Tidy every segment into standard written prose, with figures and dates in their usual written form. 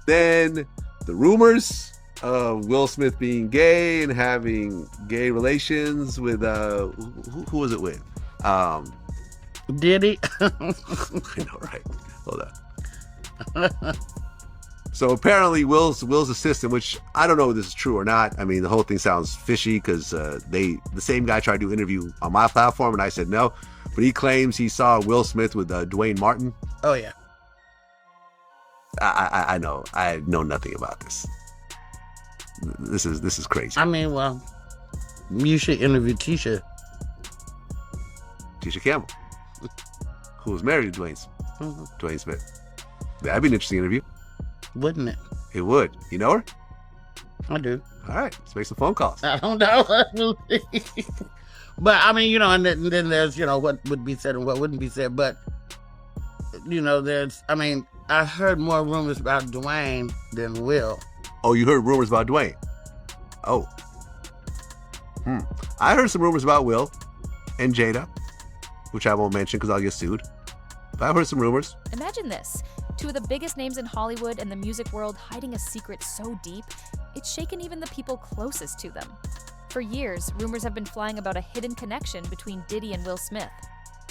Then the rumors of Will Smith being gay and having gay relations with who was it with? Diddy. I know, right? Hold on. So apparently Will's assistant, which I don't know if this is true or not. I mean, the whole thing sounds fishy because the same guy tried to interview on my platform and I said no, but he claims he saw Will Smith with Dwayne Martin. Oh yeah. I know. I know nothing about this. This is crazy. I mean, well, you should interview Tisha Campbell, who was married to Dwayne Smith. That'd be an interesting interview. Wouldn't it? It would. You know her? I do. All right, let's make some phone calls. I don't know. But I mean, and then there's, what would be said and what wouldn't be said. But, I heard more rumors about Dwayne than Will. Oh, you heard rumors about Dwayne? Oh. I heard some rumors about Will and Jada, which I won't mention because I'll get sued. But I've heard some rumors. Imagine this. Two of the biggest names in Hollywood and the music world hiding a secret so deep, it's shaken even the people closest to them. For years, rumors have been flying about a hidden connection between Diddy and Will Smith.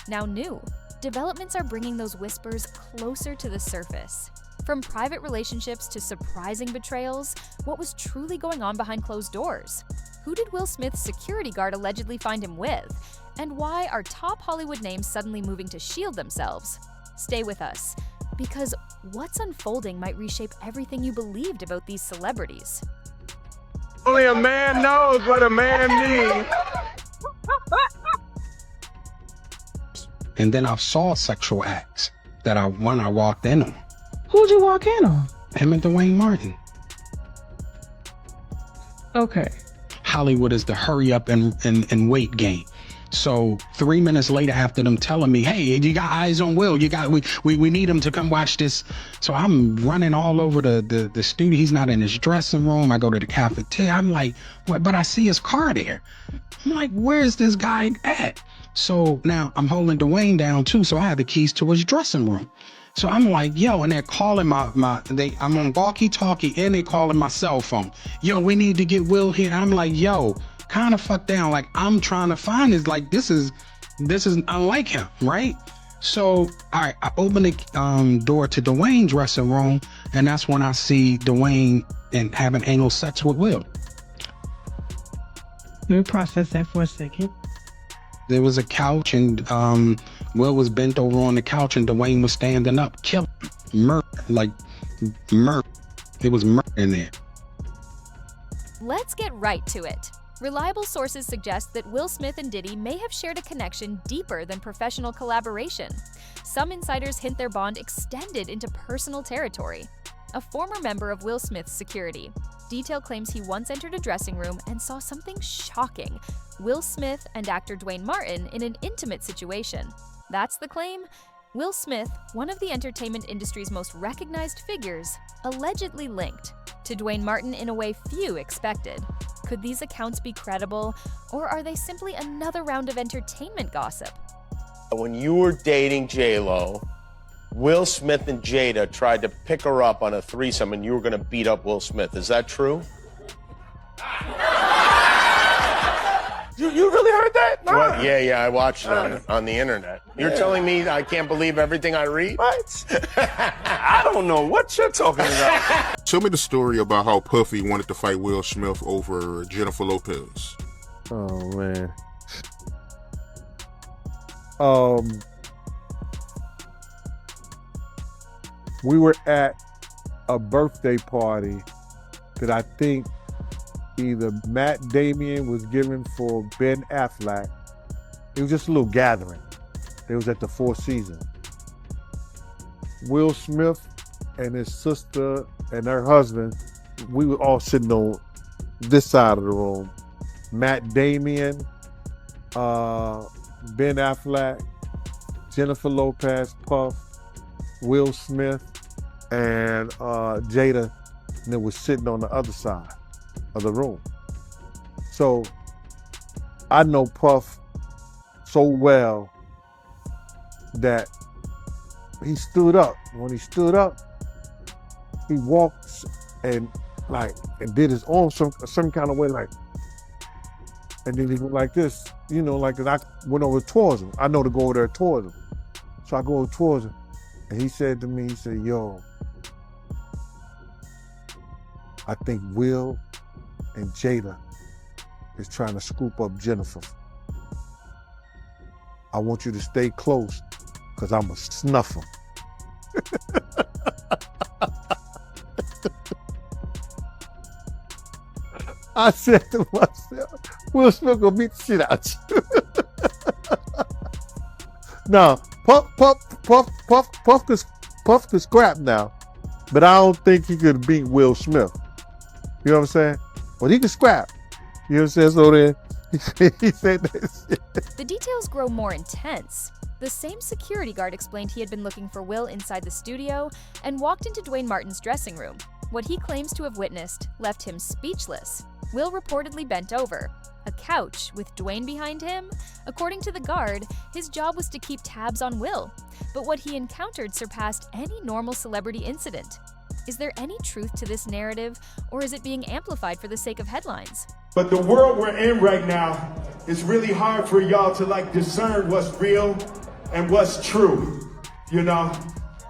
Now new, developments are bringing those whispers closer to the surface. From private relationships to surprising betrayals, what was truly going on behind closed doors? Who did Will Smith's security guard allegedly find him with? And why are top Hollywood names suddenly moving to shield themselves? Stay with us, because what's unfolding might reshape everything you believed about these celebrities. Only a man knows what a man needs. And then I saw sexual acts when I walked in on. Who'd you walk in on? Him and Dwayne Martin. Okay. Hollywood is the hurry up and wait game. So 3 minutes later, after them telling me, hey, you got eyes on Will, we need him to come watch this. So I'm running all over the studio. He's not in his dressing room. I go to the cafeteria. I'm like, what? But I see his car there. I'm like, where's this guy at? So now I'm holding Dwayne down too. So I have the keys to his dressing room. So I'm like, yo, and they're calling I'm on walkie-talkie and they calling my cell phone. Yo, we need to get Will here. I'm like, yo, kind of fucked down. Like, I'm trying to find this. Like, this is unlike him, right? So, all right, I open the door to Dwayne's dressing room, and that's when I see Dwayne and having anal sex with Will. Let me process that for a second. There was a couch, and Will was bent over on the couch, and Dwayne was standing up, killing murder. It was murder in there. Let's get right to it. Reliable sources suggest that Will Smith and Diddy may have shared a connection deeper than professional collaboration. Some insiders hint their bond extended into personal territory. A former member of Will Smith's security, Detail claims he once entered a dressing room and saw something shocking: Will Smith and actor Dwayne Martin in an intimate situation. That's the claim? Will Smith, one of the entertainment industry's most recognized figures, allegedly linked to Dwayne Martin in a way few expected. Could these accounts be credible, or are they simply another round of entertainment gossip? When you were dating J-Lo, Will Smith and Jada tried to pick her up on a threesome and you were gonna beat up Will Smith. Is that true? You really heard that? No. What? Yeah, I watched it on the internet. You're telling me I can't believe everything I read? What? I don't know what you're talking about. Tell me the story about how Puffy wanted to fight Will Smith over Jennifer Lopez. Oh, man. We were at a birthday party that I think either Matt Damien was giving for Ben Affleck. It was just a little gathering. It was at the Four Seasons. Will Smith and his sister and her husband, we were all sitting on this side of the room. Matt Damien, Ben Affleck, Jennifer Lopez, Puff, Will Smith, and Jada, and it was sitting on the other side of the room. So I know Puff so well that he stood up. When he stood up, he walks and did his arm some kind of way, like, and then he went like this, you know, like, and I went over towards him. I know to go over there towards him. So I go over towards him, and he said to me, he said, yo, I think Will and Jada is trying to scoop up Jennifer. I want you to stay close, because I'm a snuffer. I said to myself, Will Smith gonna beat the shit out you. Now, Puff could scrap now, but I don't think he could beat Will Smith. You know what I'm saying? But he could scrap. You know what I'm saying? So then he said that shit. The details grow more intense. The same security guard explained he had been looking for Will inside the studio and walked into Dwayne Martin's dressing room. What he claims to have witnessed left him speechless. Will reportedly bent over. A couch with Dwayne behind him? According to the guard, his job was to keep tabs on Will. But what he encountered surpassed any normal celebrity incident. Is there any truth to this narrative, or is it being amplified for the sake of headlines? But the world we're in right now, it's really hard for y'all to discern what's real and what's true, you know?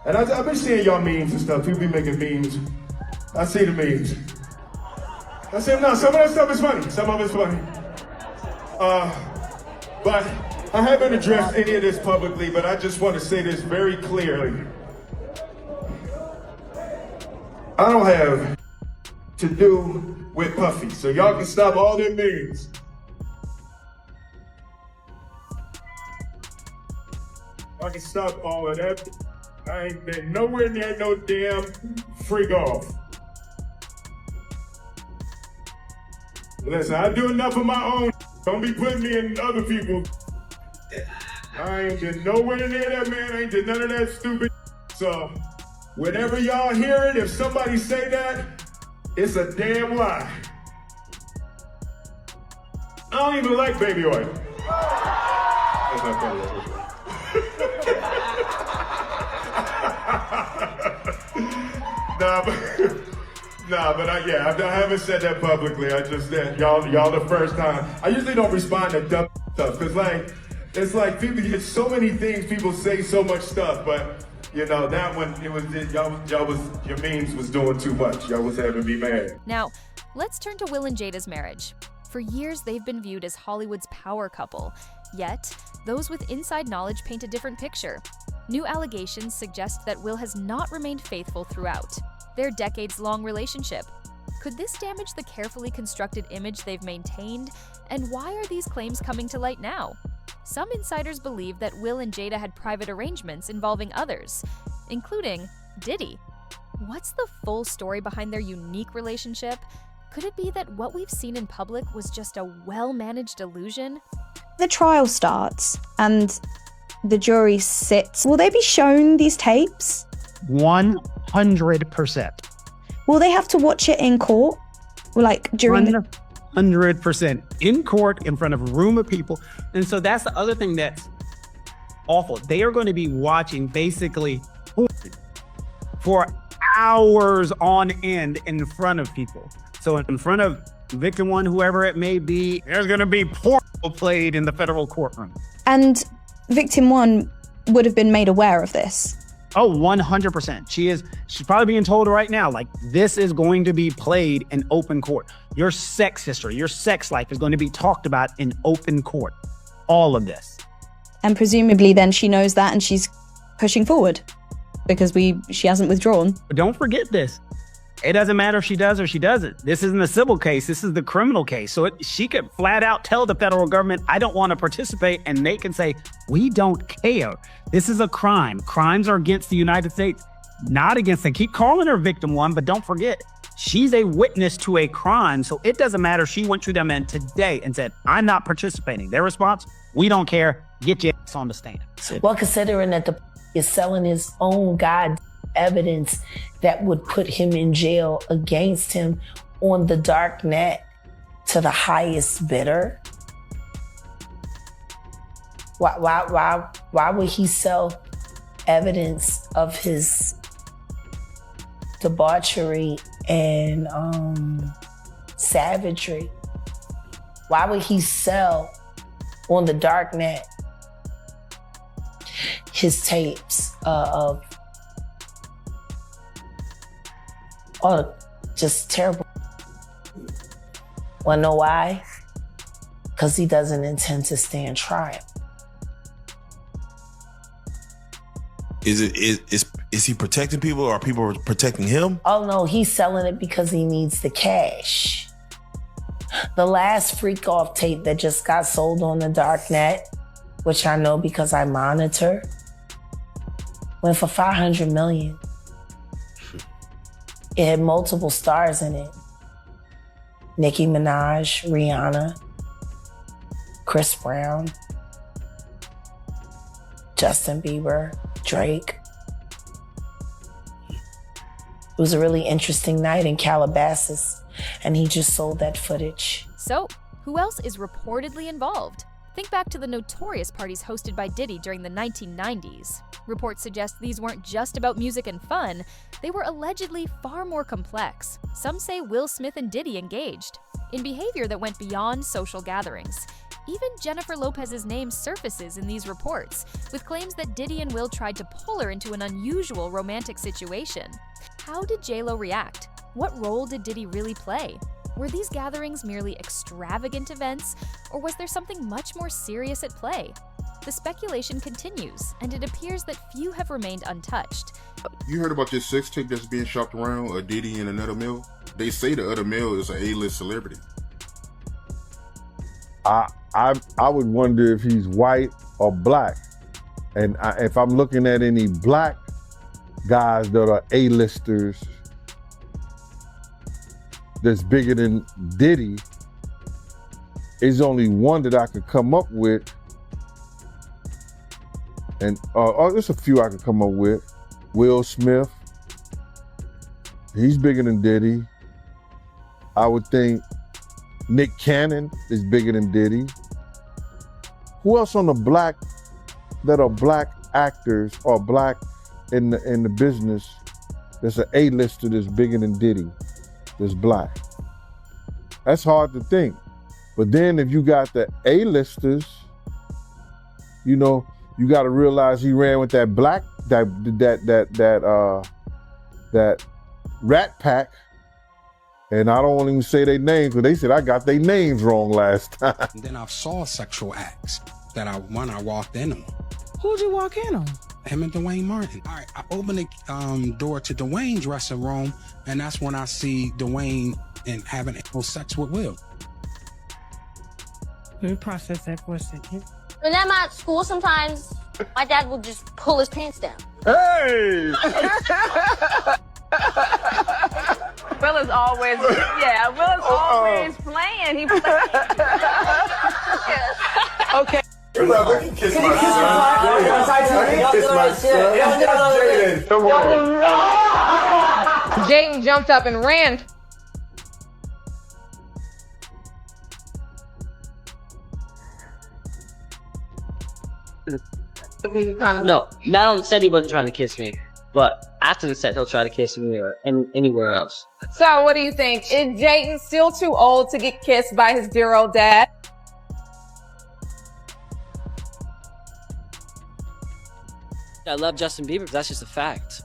And I've been seeing y'all memes and stuff. People be making memes. I see the memes. I say, no, some of that stuff is funny. Some of it's funny. But I haven't addressed any of this publicly, but I just want to say this very clearly. I don't have to do with Puffy, so y'all can stop all them memes. I can stop all of that. I ain't been nowhere near no damn freak off. Listen, I do enough of my own. Don't be putting me in other people. I ain't been nowhere near that man. I ain't did none of that stupid. So, whenever y'all hear it, if somebody say that, it's a damn lie. I don't even like baby oil. That's not funny. But I haven't said that publicly. I just said y'all the first time. I usually don't respond to dumb stuff because it's like people get so many things. People say so much stuff, but you know that one your memes was doing too much. Y'all was having me mad. Now, let's turn to Will and Jada's marriage. For years, they've been viewed as Hollywood's power couple. Yet, those with inside knowledge paint a different picture. New allegations suggest that Will has not remained faithful throughout their decades-long relationship. Could this damage the carefully constructed image they've maintained? And why are these claims coming to light now? Some insiders believe that Will and Jada had private arrangements involving others, including Diddy. What's the full story behind their unique relationship? Could it be that what we've seen in public was just a well-managed illusion? The trial starts and the jury sits. Will they be shown these tapes? 100%. Will they have to watch it in court? During 100% in court in front of a room of people. And so that's the other thing that's awful. They are going to be watching basically for hours on end in front of people. So in front of victim one, whoever it may be, there's going to be porn played in the federal courtroom. And victim one would have been made aware of this. Oh, 100%. She's probably being told right now, this is going to be played in open court. Your sex history, your sex life is going to be talked about in open court. All of this. And presumably then she knows that and she's pushing forward because she hasn't withdrawn. But don't forget this. It doesn't matter if she does or she doesn't. This isn't the civil case. This is the criminal case. So she could flat out tell the federal government, I don't want to participate. And they can say, we don't care. This is a crime. Crimes are against the United States, not against them. Keep calling her victim one, but don't forget, she's a witness to a crime. So it doesn't matter if she went to them in today and said, I'm not participating. Their response, we don't care. Get your ass on the stand. Well, considering that the is selling his own evidence that would put him in jail against him on the dark net to the highest bidder. Why would he sell evidence of his debauchery and savagery. Why would he sell on the dark net his tapes of just terrible? Wanna know why? Because he doesn't intend to stand trial. Is he protecting people, or are people protecting him? Oh no, he's selling it because he needs the cash. The last freak off tape that just got sold on the dark net, which I know because I monitor, went for $500 million. It had multiple stars in it. Nicki Minaj, Rihanna, Chris Brown, Justin Bieber, Drake. It was a really interesting night in Calabasas, and he just sold that footage. So, who else is reportedly involved? Think back to the notorious parties hosted by Diddy during the 1990s. Reports suggest these weren't just about music and fun, they were allegedly far more complex. Some say Will Smith and Diddy engaged in behavior that went beyond social gatherings. Even Jennifer Lopez's name surfaces in these reports, with claims that Diddy and Will tried to pull her into an unusual romantic situation. How did J-Lo react? What role did Diddy really play? Were these gatherings merely extravagant events, or was there something much more serious at play? The speculation continues, and it appears that few have remained untouched. You heard about this sex tape that's being shopped around, a Diddy and another male? They say the other male is an A-list celebrity. I would wonder if he's white or black. And if I'm looking at any black guys that are A-listers that's bigger than Diddy, there's only one that I could come up with. And there's a few I could come up with. Will Smith, he's bigger than Diddy. I would think Nick Cannon is bigger than Diddy. Who else on the black that are black actors or black in the business that's an A-lister that's bigger than Diddy, that's black? That's hard to think. But then if you got the A-listers, you know, you got to realize he ran with that black that Rat Pack. And I don't want to even say their names, because they said I got their names wrong last time. And then I saw sexual acts that I walked in them. Who'd you walk in on? Him and Dwayne Martin. All right, I opened the door to Dwayne's dressing room, and that's when I see Dwayne and having sex with Will. Let me process that for a second. When I'm at school, sometimes my dad will just pull his pants down. Hey! Will is always, Will is always playing. He plays. Okay. I can kiss my son. I can kiss my son. Come on. Jaden jumped up and ran. No, Madeline said he wasn't trying to kiss me, but after the set, he'll try to kiss me or anywhere else. So, what do you think? Is Jaden still too old to get kissed by his dear old dad? I love Justin Bieber, but that's just a fact.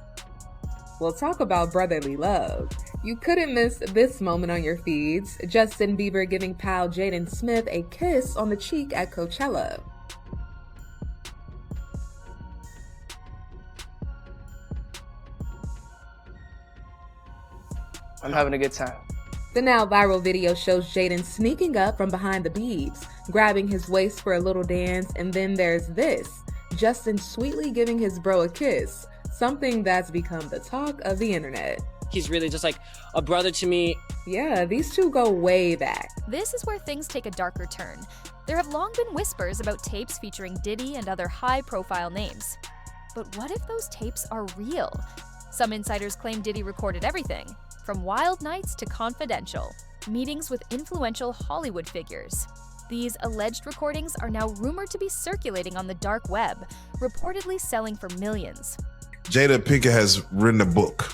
We'll talk about brotherly love. You couldn't miss this moment on your feeds. Justin Bieber giving pal Jaden Smith a kiss on the cheek at Coachella. I'm having a good time. The now viral video shows Jaden sneaking up from behind the Biebs, grabbing his waist for a little dance, and then there's this, Justin sweetly giving his bro a kiss, something that's become the talk of the internet. He's really just like a brother to me. Yeah, these two go way back. This is where things take a darker turn. There have long been whispers about tapes featuring Diddy and other high-profile names. But what if those tapes are real? Some insiders claim Diddy recorded everything, from wild nights to confidential, meetings with influential Hollywood figures. These alleged recordings are now rumored to be circulating on the dark web, reportedly selling for millions. Jada Pinkett has written a book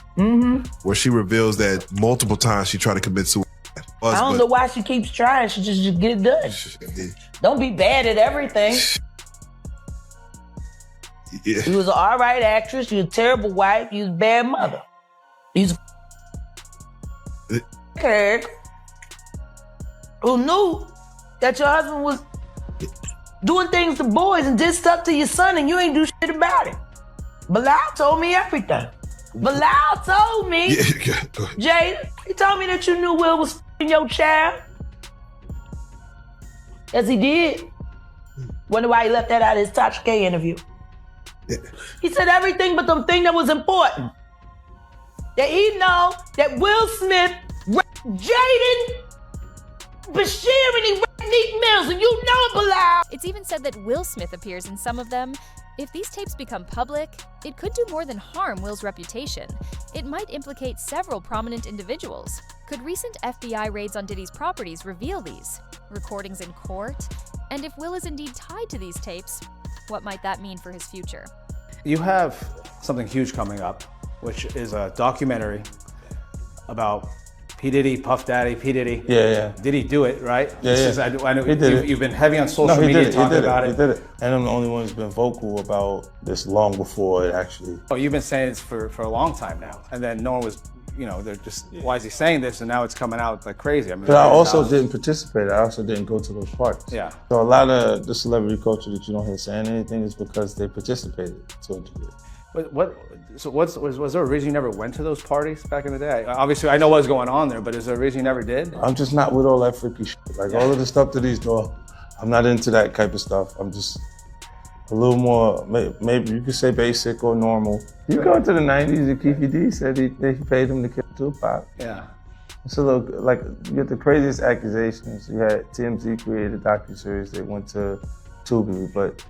where she reveals that multiple times she tried to commit suicide. I don't know why she keeps trying. She just get it done. Don't be bad at everything. Yeah. You was an all right actress. You was a terrible wife. You was a bad mother. You was a character who knew that your husband was doing things to boys and did stuff to your son and you ain't do shit about it. Bilal told me everything. Bilal told me, Jada, he told me that you knew Will was f***ing your child. Yes, he did. Wonder why he left that out of his Tasha K interview. He said everything but the thing that was important. That he know that Will Smith raped Jaden, Bashir, and he raped Neek Mills, and you know it, Bilal. It's even said that Will Smith appears in some of them. If these tapes become public, it could do more than harm Will's reputation. It might implicate several prominent individuals. Could recent FBI raids on Diddy's properties reveal these? Recordings in court? And if Will is indeed tied to these tapes, what might that mean for his future? You have something huge coming up, which is a documentary about P. Diddy, Puff Daddy, P. Diddy. Yeah. Did he do it, right? Yeah. I know He did it. you've been heavy on social media talking about it. He did it. And I'm the only one who's been vocal about this long before it actually. Oh, you've been saying this for a long time now. And then no one was, they're just, why is he saying this? And now it's coming out like crazy. I mean, But I also didn't participate. I also didn't go to those parties. Yeah. So a lot of the celebrity culture that you don't hear saying anything is because they participated to a degree. Was there a reason you never went to those parties back in the day? Obviously, I know what's going on there, but is there a reason you never did? I'm just not with all that freaky shit. Like all of the stuff that he's doing, I'm not into that type of stuff. I'm just a little more, maybe you could say basic or normal. You go to the 90s and Keefy D said he paid him to kill Tupac. Yeah. It's a little, like, you get the craziest accusations. You had TMZ created a docuseries, they went to Tubi, but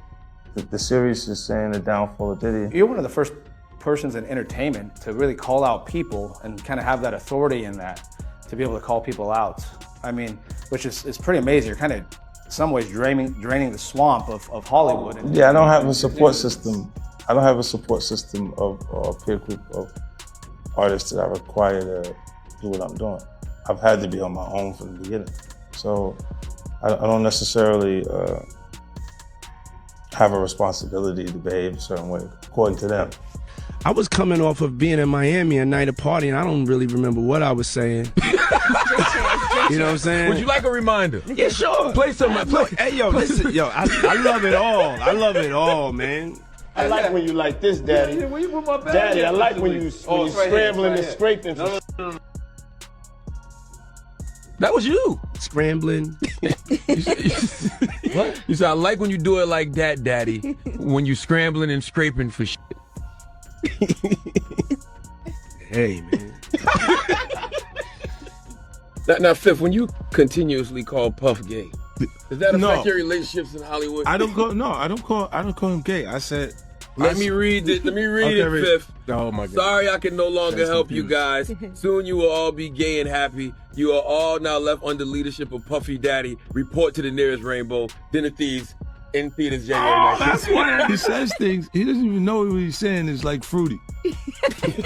the series is saying the downfall of Diddy. You're one of the first persons in entertainment to really call out people and kind of have that authority in that, to be able to call people out. I mean, which is pretty amazing. You're kind of, in some ways, draining the swamp of Hollywood. Yeah, I don't have a support system. I don't have a support system of a peer group of artists that I require to do what I'm doing. I've had to be on my own from the beginning. So I don't necessarily have a responsibility to behave a certain way, according to them. I was coming off of being in Miami a night of party, and I don't really remember what I was saying. You know what I'm saying? Would you like a reminder? Yeah, sure. Play some. Hey, yo, listen, yo, I love it all. I love it all, man. I like when you like this, Daddy. Yeah, where you put my bag? Daddy, I like when you right scrambling here, and scraping. No. That was you. Scrambling. What? You said, I like when you do it like that, Daddy. When you scrambling and scraping for shit. Hey, man. Now, Fifth, when you continuously call Puff gay, does that affect No. your relationships in Hollywood? I don't call him gay. I said, Let me read it, Fifth. Oh my God. Sorry I can no longer That's help you confused. guys. Soon you will all be gay and happy. You are all now left under leadership of Puffy Daddy. Report to the nearest rainbow. Dinner Thieves in theaters January 19th. That's why he says things. He doesn't even know what he's saying is like fruity.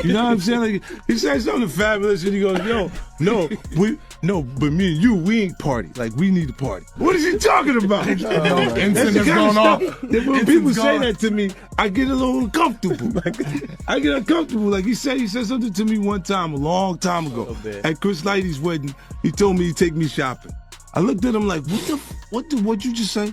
You know what I'm saying? Like he says something fabulous and he goes, but me and you, we ain't party. Like we need to party. What is he talking about? That's the kind of stuff that when people say that to me, I get a little uncomfortable. I get uncomfortable. Like he said something to me one time, a long time ago, at Chris Lighty's wedding. He told me he'd take me shopping. I looked at him like, what'd you just say?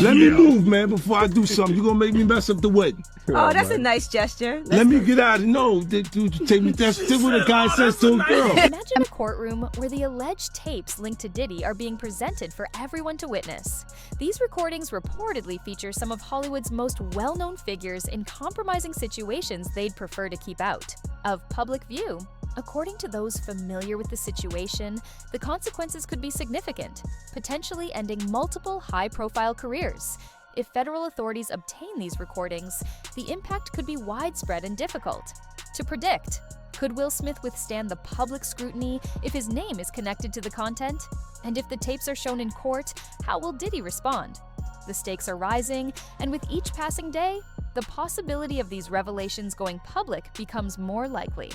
Let me move, man, before I do something. You're gonna make me mess up the wedding. Oh, that's a nice gesture. Let me get out of no, take me. That's what a guy says to a girl. Imagine a courtroom where the alleged tapes linked to Diddy are being presented for everyone to witness. These recordings reportedly feature some of Hollywood's most well-known figures in compromising situations they'd prefer to keep out of public view. According to those familiar with the situation, the consequences could be significant, potentially ending multiple high-profile careers. If federal authorities obtain these recordings, the impact could be widespread and difficult to predict. Could Will Smith withstand the public scrutiny if his name is connected to the content? And if the tapes are shown in court, how will Diddy respond? The stakes are rising, and with each passing day, the possibility of these revelations going public becomes more likely.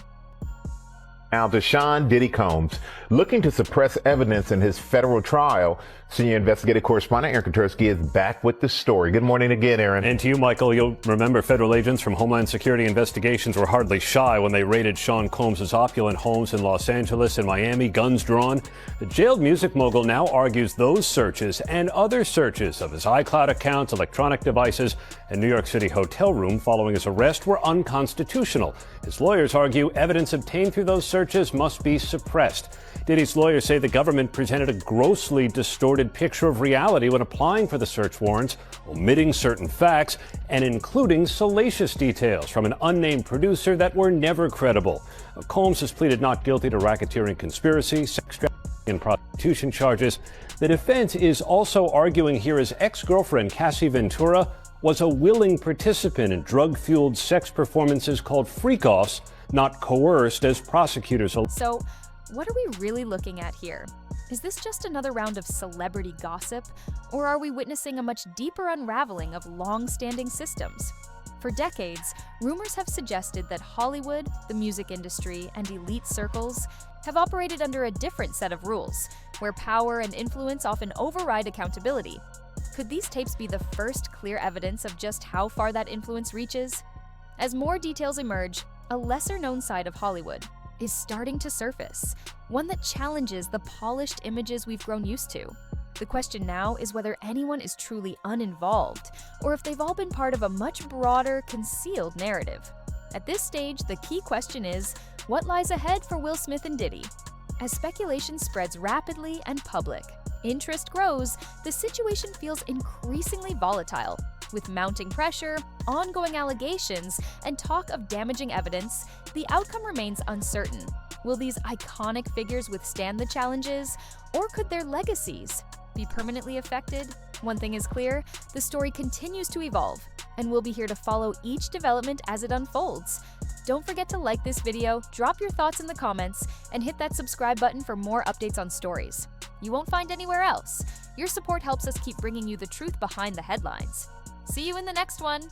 Now, Deshaun Diddy Combs, looking to suppress evidence in his federal trial. Senior investigative correspondent Aaron Katursky is back with the story. Good morning again, Aaron. And to you, Michael. You'll remember federal agents from Homeland Security investigations were hardly shy when they raided Sean Combs' opulent homes in Los Angeles and Miami, guns drawn. The jailed music mogul now argues those searches and other searches of his iCloud accounts, electronic devices, and New York City hotel room following his arrest were unconstitutional. His lawyers argue evidence obtained through those searches must be suppressed. Diddy's lawyers say the government presented a grossly distorted picture of reality when applying for the search warrants, omitting certain facts and including salacious details from an unnamed producer that were never credible. Combs has pleaded not guilty to racketeering conspiracy, sex trafficking, and prostitution charges. The defense is also arguing here his ex-girlfriend, Cassie Ventura, was a willing participant in drug-fueled sex performances called freak-offs, not coerced as prosecutors. So, what are we really looking at here? Is this just another round of celebrity gossip, or are we witnessing a much deeper unraveling of long-standing systems? For decades, rumors have suggested that Hollywood, the music industry, and elite circles have operated under a different set of rules, where power and influence often override accountability. Could these tapes be the first clear evidence of just how far that influence reaches? As more details emerge, a lesser-known side of Hollywood is starting to surface, one that challenges the polished images we've grown used to. The question now is whether anyone is truly uninvolved, or if they've all been part of a much broader, concealed narrative. At this stage, the key question is, what lies ahead for Will Smith and Diddy? As speculation spreads rapidly and public, interest grows, the situation feels increasingly volatile. With mounting pressure, ongoing allegations, and talk of damaging evidence, the outcome remains uncertain. Will these iconic figures withstand the challenges, or could their legacies be permanently affected? One thing is clear, the story continues to evolve, and we'll be here to follow each development as it unfolds. Don't forget to like this video, drop your thoughts in the comments, and hit that subscribe button for more updates on stories you won't find anywhere else. Your support helps us keep bringing you the truth behind the headlines. See you in the next one!